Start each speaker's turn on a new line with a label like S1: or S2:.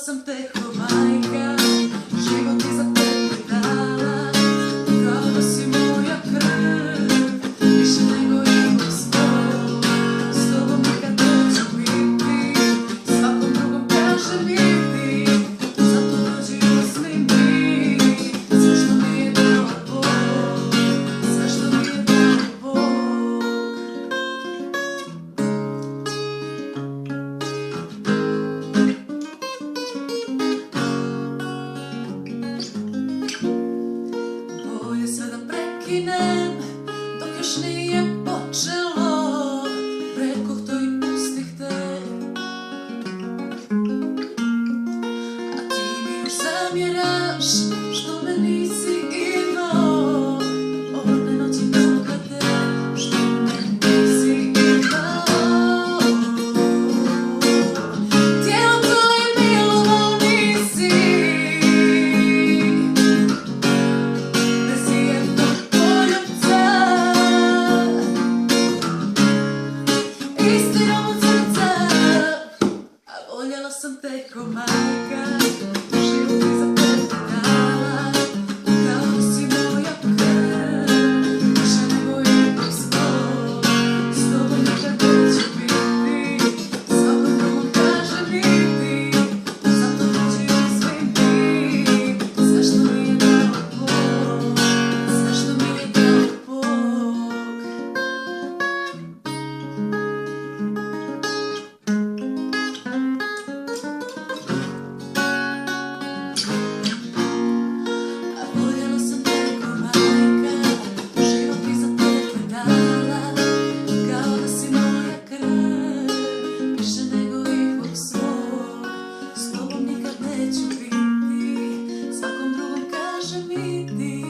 S1: sam te ko majka, život iza tebe dala, kao da si moja krv, više nego imam snov. S tobom nikad neću biti, svakom drugom kažem idi, zato dođi uzmi mi sve što mi je dao Bog, sve što mi je dao Bog. Bolje sve da prekinem dok još nije počelo, rekoh to i pustih te, a ti mi još zamjeraš što me nisi imao, one noći pokade što me nisi imao. Tijelo tvoje milovao nisi, bezjednog poljubca, istinom od srca, a voljela sam te ko majka, život iza tebe dala, kao da si moja krv, više nego imam snov. S tobom nikad neću biti, svakom drugom kažem idi, zato dođi uzmi mi sve što mi je dao Bog, sve što mi je dao Bog. A voljela sam te ko majka, život iza tebe dala, kao da si moja krv, više nego ikog svog. S tobom nikad neću biti, svakom drugom kažem idi,